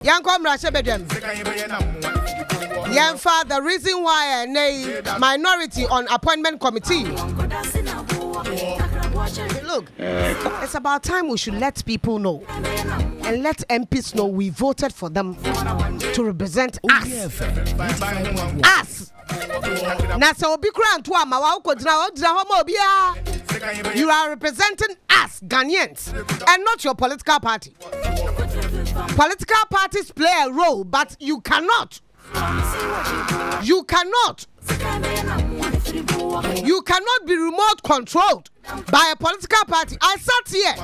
Young comrade Shebedem. Young father, the reason why a minority on appointment committee. Look, it's about time we should let people know and let MPs know we voted for them to represent us. Us. Nasa obi kura nto ama wa ukodina homo obia. You are representing us, Ghanaians, and not your political party. Political parties play a role, but you cannot. You cannot be remote controlled by a political party. I sat here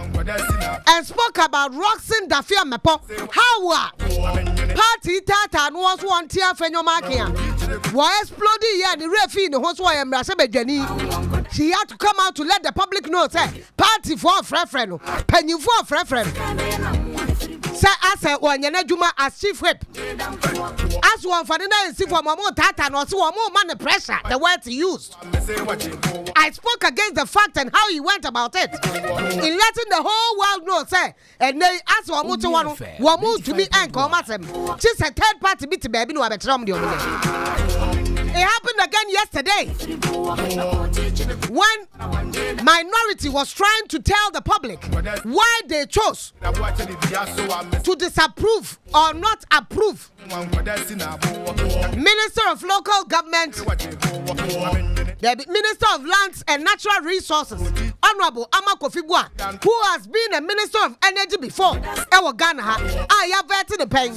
and spoke about Roxanne Dafia Mepo. How party tata no was one tier Afenyo-Markin. Why exploding here the referee in the host why I'm Jenny. She had to come out to let the public know say party for a friend, penny for a friend. Say as one Juma as chief whip. As one for the night for Mamo Tata no so more money pressure, the words he used. I spoke against the fact and how he went about it. In letting the whole world know, say, and they asked one move to me and come at him. She's a third party meeting baby no have a it happened again yesterday when minority was trying to tell the public why they chose to disapprove or not approve Minister of Local Government, the Minister of Lands and Natural Resources, Honorable Amak Kofi Buah, who has been a Minister of Energy before. Ewa Ghana, I have vetted the pain.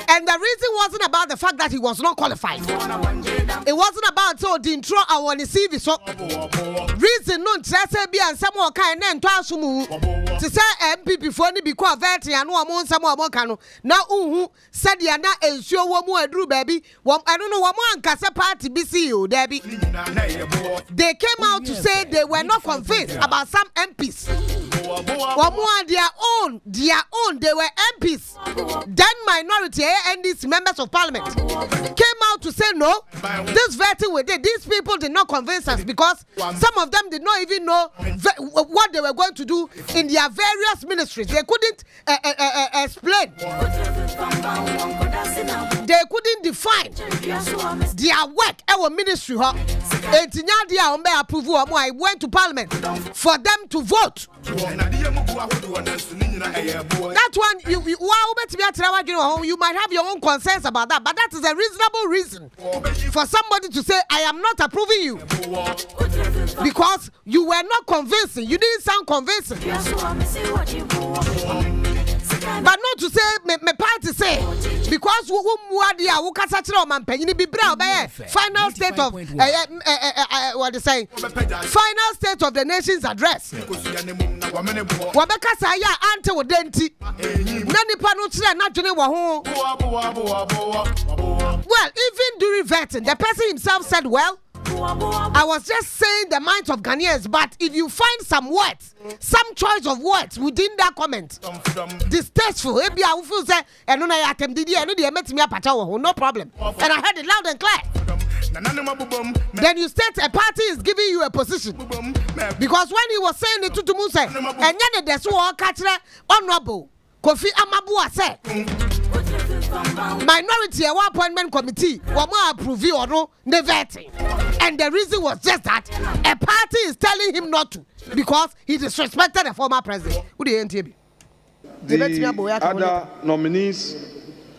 And the reason wasn't about the fact that he was not qualified. It wasn't about so the intro I want to see this. Reason no interest be and some more kind and to say MP before ni because vetting and one some more cano. Now said ya na ensure one more drew baby. I don't know one more Kasa party BCU Debbie. They came out to say they were not convinced about some MPs. One more their own, they were MPs. Then minority and these members of parliament came out to say no, this vetting we did, these people did not convince us because some of them did not even know what they were going to do in their various ministries. They couldn't explain. They couldn't define their work. Our ministry, I went to parliament for them to vote. That one, you might have your own concerns about that, but that is a reasonable reason for somebody to say, I am not approving you because you were not convincing. You didn't sound convincing. But not to say, me party say, because final state of what they say, final state of the nation's address. Wabeka saya ante wodenti. Nani panu tire na dwene wo ho. Well, even during vetting, the person himself said, well, I was just saying the minds of Ghanaians, but if you find some words, some choice of words within that comment, distasteful, no problem. And I heard it loud and clear. Then you state a party is giving you a position. Because when he was saying it to Muse, and then there's one catcher, Honorable Kofi Buah said, minority appointment committee will approve you or no the vetting. And the reason was just that a party is telling him not to because he disrespected the former president. Who the NTB? The other nominees,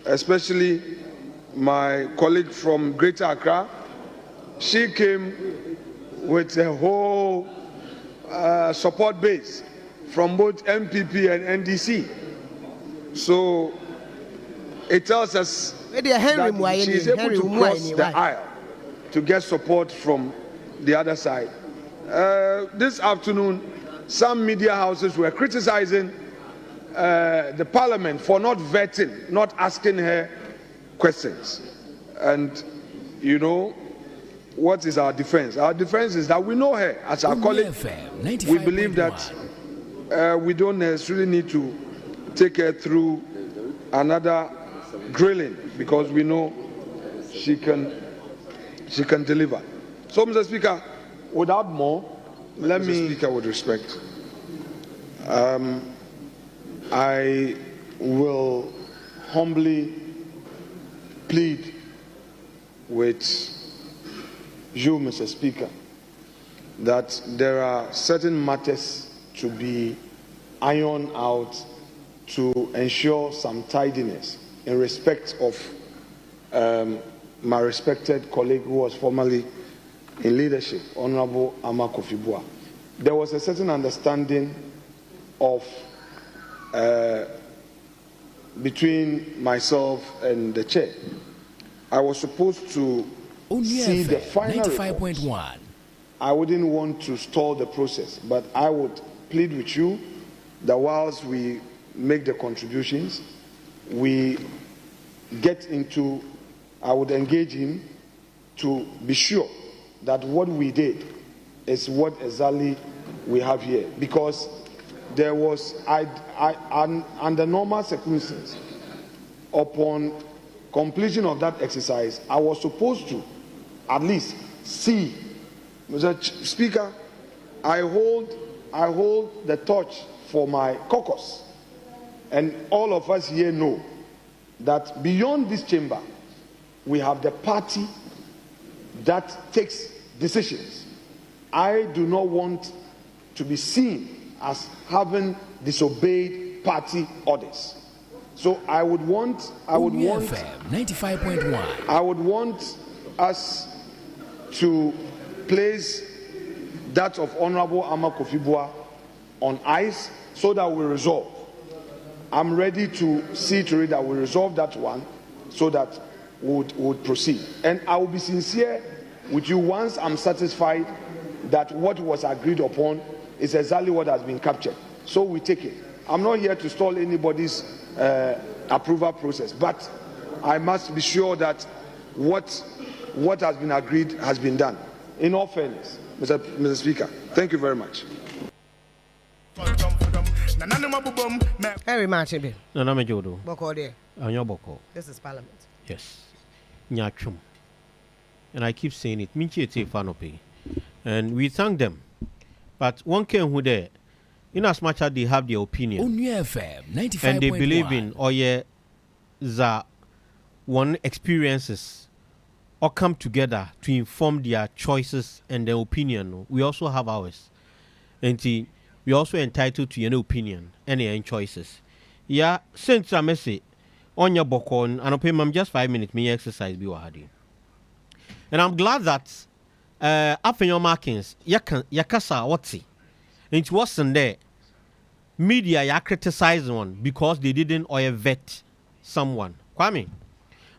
especially my colleague from Greater Accra, she came with a whole support base from both MPP and NDC. So it tells us that she is able to cross the aisle to get support from the other side. This afternoon, some media houses were criticizing the parliament for not vetting, not asking her questions. And you know, what is our defense? Our defense is that we know her as our colleague. We believe that we don't necessarily need to take her through another grilling because we know she can deliver. So, Mr. Speaker, without more, let me speak with respect. I will humbly plead with you, Mr. Speaker, that there are certain matters to be ironed out to ensure some tidiness in respect of my respected colleague who was formerly in leadership, Honorable Armah Kofi Buah. There was a certain understanding of between myself and the chair. I was supposed to see the final 95.1. I wouldn't want to stall the process, but I would plead with you that whilst we make the contributions, we get into, I would engage him to be sure that what we did is what exactly we have here. Because there was, under normal circumstances, upon completion of that exercise, I was supposed to at least see, Mr. Speaker, I hold the torch for my caucus, and all of us here know that beyond this chamber, we have the party that takes decisions. I do not want to be seen as having disobeyed party orders. So I would want 95.1. I would want us to place that of Honorable Amak Kofi Buah on ice so that we resolve. I'm ready to see to it that we resolve that one so that we would proceed. And I will be sincere with you once I'm satisfied that what was agreed upon is exactly what has been captured. So we take it. I'm not here to stall anybody's approval process, but I must be sure that what has been agreed has been done. In all fairness, Mr. Speaker, thank you very much. Very much, Ibi. Nana Mejodo. Boko there. Anyo Boko. This is Parliament. Yes. Nyachum. And I keep saying it. Minchi ete fanope. And we thank them. But one came who there, in as much as they have their opinion. Onua FM 95.1. And they believe in Oye za one experiences or come together to inform their choices and their opinion. We also have ours. And we also entitled to your opinion and your choices. Yeah, since I say on your bokon and pay ma'am just 5 minutes me exercise be wahadi. And I'm glad that Afenyo-Markin yakasa whatsi. It wasn't there. Media ya criticize one because they didn't or vet someone. Kwame.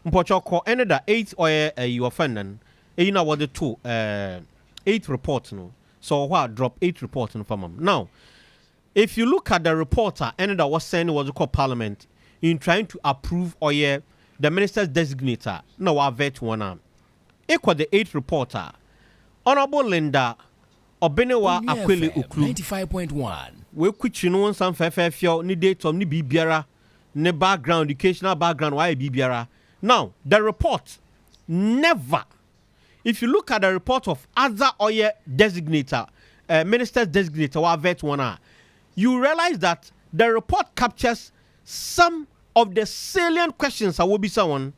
Mpochoko another 8 or you offended. You know what the 8 reports no. So what drop 8 reports in from now. If you look at the reporter, and that was saying was called Parliament in trying to approve or the minister's designator. No, I vet one. Equal the 8 reporter, Honorable Linda Akweley Ocloo 95.1. We could you know some fair ni date on ni bibiara, ni background, educational background, why bibiara. Now the report never. If you look at the report of other Oye designator, minister's designator, or vet one, you realize that the report captures some of the salient questions that will be someone.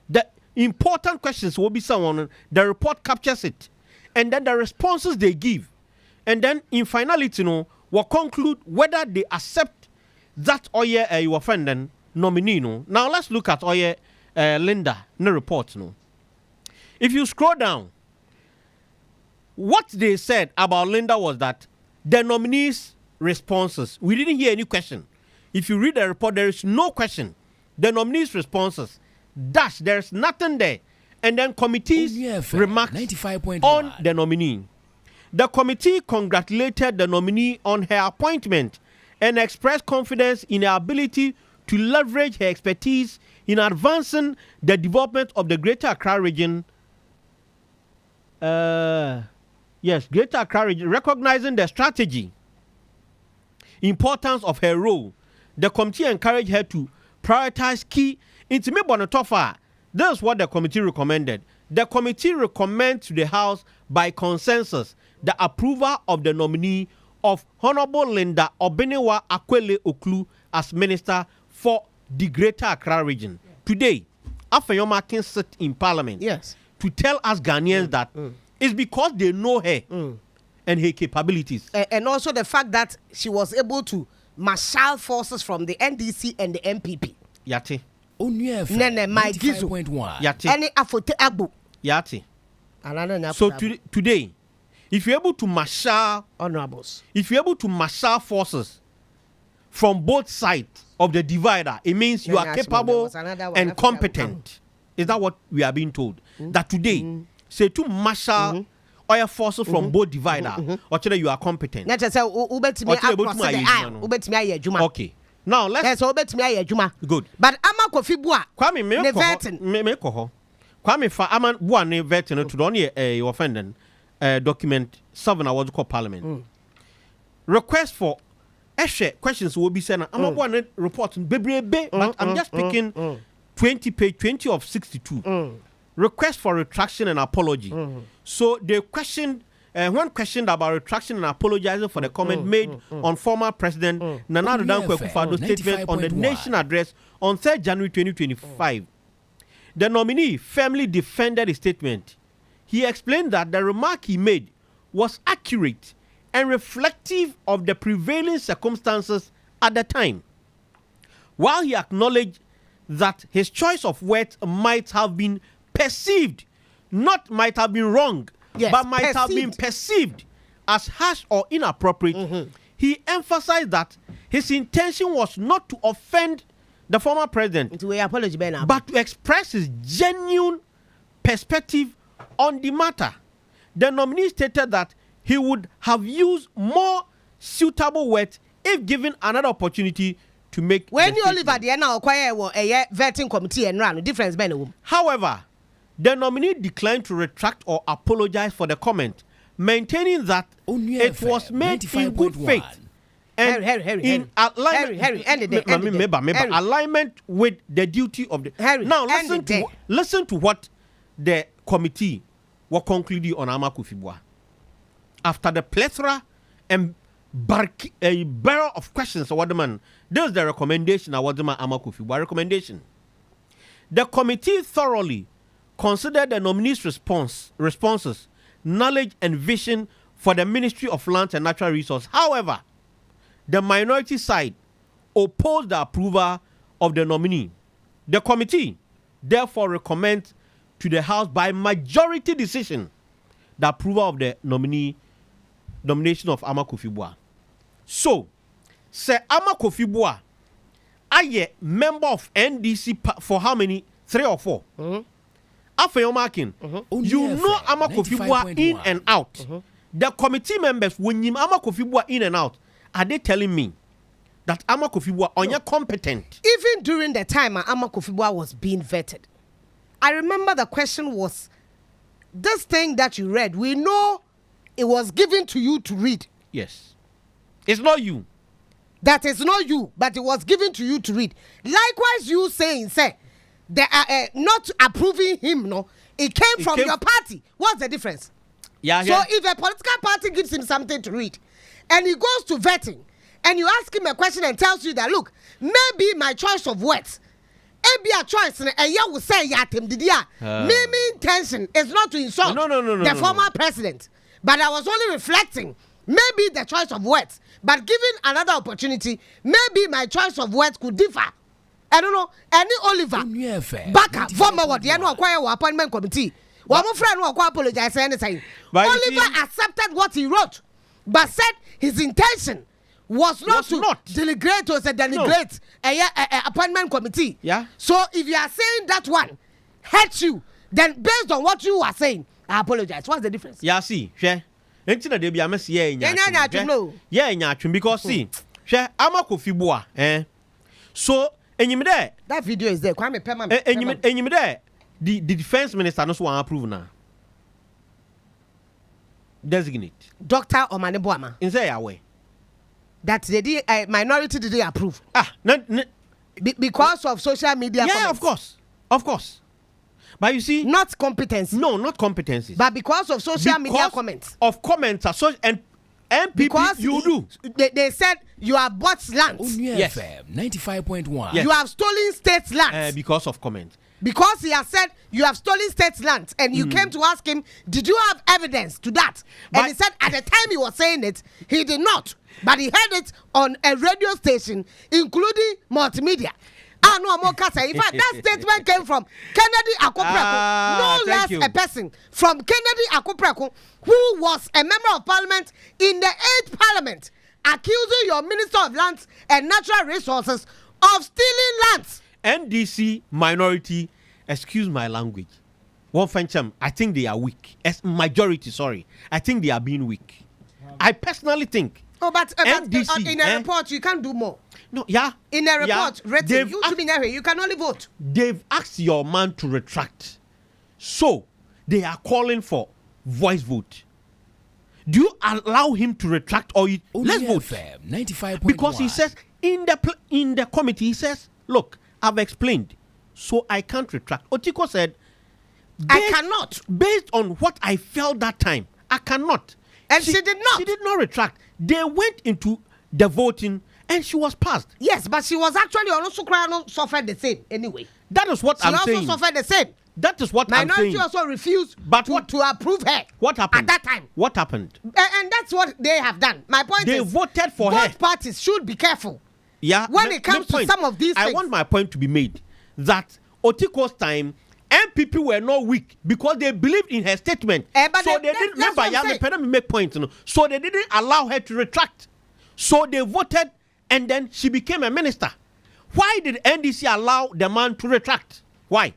The important questions will be someone. The report captures it. And then the responses they give. And then in finality, will conclude whether they accept that Oye you offended nominee. Now let's look at Oye Linda, no report. If you scroll down, what they said about Linda was that the nominees' responses, we didn't hear any question. If you read the report, there is no question. The nominees' responses, there's nothing there. And then committee's remarks on the nominee. The committee congratulated the nominee on her appointment and expressed confidence in her ability to leverage her expertise in advancing the development of the Greater Accra region. Greater Accra region, recognizing the strategy, importance of her role. The committee encouraged her to prioritize key intimate bonotofa. That's what the committee recommended. The committee recommends to the House by consensus the approval of the nominee of Honorable Linda Akweley Ocloo as Minister for the Greater Accra region. Today, Afenyo-Markin sit in Parliament to tell us Ghanaians that it's because they know her and her capabilities. And also the fact that she was able to marshal forces from the NDC and the MPP. Yati. Nene my gizo. Yati. Any afote abu. Yati. So today, if you're able to marshal honorables, if you're able to marshal forces from both sides of the divider, it means you are capable and competent. Is that what we are being told? That today, say to marshal or forces from both divider, or today you are competent. Okay. Now let's good. But Amak Kofi Buah, Kwame me Kwame fa Aman Buah ne vetin to don ye offending document 7 awards called Parliament. Request for questions will be sent. I'm not one report but I'm just picking 20 of 62. Request for retraction and apology. So they questioned one questioned about retraction and apologizing for the comment made on former President Nana Addo Akufo-Addo's statement on the Nation Address on 3rd January 2025. The nominee firmly defended his statement. He explained that the remark he made was accurate and reflective of the prevailing circumstances at the time. While he acknowledged that his choice of words might have been perceived, not might have been wrong, but might have been perceived as harsh or inappropriate, he emphasized that his intention was not to offend the former president, but to express his genuine perspective on the matter. The nominee stated that he would have used more suitable words if given another opportunity to make. When you Oliver the now acquire a vetting committee and run difference. However, the nominee declined to retract or apologize for the comment, maintaining that it was made in good faith and in alignment with the duty of the. Now listen to what the committee were concluding on Amak Kofi Buah. After the plethora and a barrel of questions, there's the recommendation. Amak Kofi Buah recommendation. The committee thoroughly considered the nominees' responses, knowledge, and vision for the Ministry of Lands and Natural Resources. However, the minority side opposed the approval of the nominee. The committee therefore recommends to the House by majority decision the approval of the nomination of Amak Kofi Buah. So, Sir Amak Kofi Buah, a member of NDC for how many? 3 or 4? Afenyo-Markin, you know Amak Kofi Buah in and out. The committee members, when you Amak Kofi Buah in and out, are they telling me that Amak Kofi Buah are competent? Even during the time Amak Kofi Buah was being vetted, I remember the question was, this thing that you read, we know it was given to you to read. Yes. It's not you. That is not you, but it was given to you to read. Likewise, you saying, say, they are not approving him, no, it came from your party. What's the difference? Yeah. So if a political party gives him something to read, and he goes to vetting, and you ask him a question and tells you that, look, maybe my choice of words, maybe a choice, and you will say, maybe intention is not to insult the former president, but I was only reflecting, maybe the choice of words, but given another opportunity, maybe my choice of words could differ. I don't know, any Oliver, Baka, former what, the annual choir appointment committee, one more friend who apologize for anything. Oliver accepted what he wrote, but said his intention was not to denigrate or denigrate a appointment committee. Yeah. So if you are saying that one hurts you, then based on what you are saying, I apologize. What's the difference? Yeah, see, share. Because see, share Amak Kofi Buah, so that video is there. The defense minister knows what approve now. Designate Dr. Omane Boama. In say away that the minority did they approve. Because of social media. Yeah, comments. of course. But you see, not competency. No, not competency. But because of social media comments. Of comments and MPP, because you do. They said you have bought land. Yes. FM 95.1. Yes. You have stolen state land. Because of comment. Because he has said you have stolen state land, and you came to ask him, did you have evidence to that? And he said at the time he was saying it, he did not. But he heard it on a radio station, including multimedia. In fact, that statement came from Kennedy Akufo-Addo, no less a person from Kennedy Akufo-Addo, who was a member of parliament in the 8th parliament, accusing your Minister of Lands and Natural Resources of stealing lands. NDC minority, excuse my language. I think they are weak. As majority, sorry. I think they are being weak. I personally think. Oh, but NDC, in a report, you can't do more. No, yeah. In a report, written, you can only vote. They've asked your man to retract. So, they are calling for voice vote. Do you allow him to retract or you, let's vote? 95.1. Because he says, in the committee, he says, look, I've explained, so I can't retract. Otiko said, I cannot. Based on what I felt that time, I cannot. And she did not. She did not retract. They went into the voting and she was passed. Yes, but she was actually also suffered the same anyway. That is what I'm saying. She also suffered the same. That is what I'm saying. Minority also refused to approve her. What happened? At that time. What happened? And that's what they have done. My point is, they voted for her. Both parties should be careful. Yeah. When it comes to some of these things. I want my point to be made that Otiko's time, MPP were not weak because they believed in her statement. So they didn't remember. Make points. So they didn't allow her to retract. So they voted, and then she became a minister. Why did NDC allow the man to retract? Why?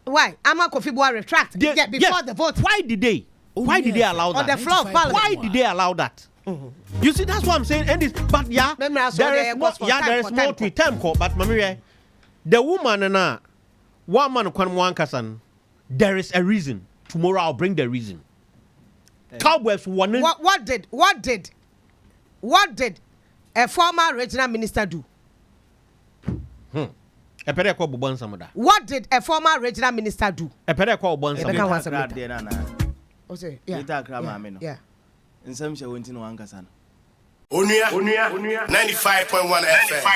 Why? Amak Kofi Buah retract before the vote. Why did they? Why did they allow that? On the floor of parliament. Why did they allow that? Mm-hmm. You see, that's what I'm saying. But there is more to time call. But Mamire, the woman and one man one kasan. There is a reason. Tomorrow I'll bring the reason. Cowboys won. What did a former regional minister do? What did a former regional minister do? Yeah. Onua 95.1 FM.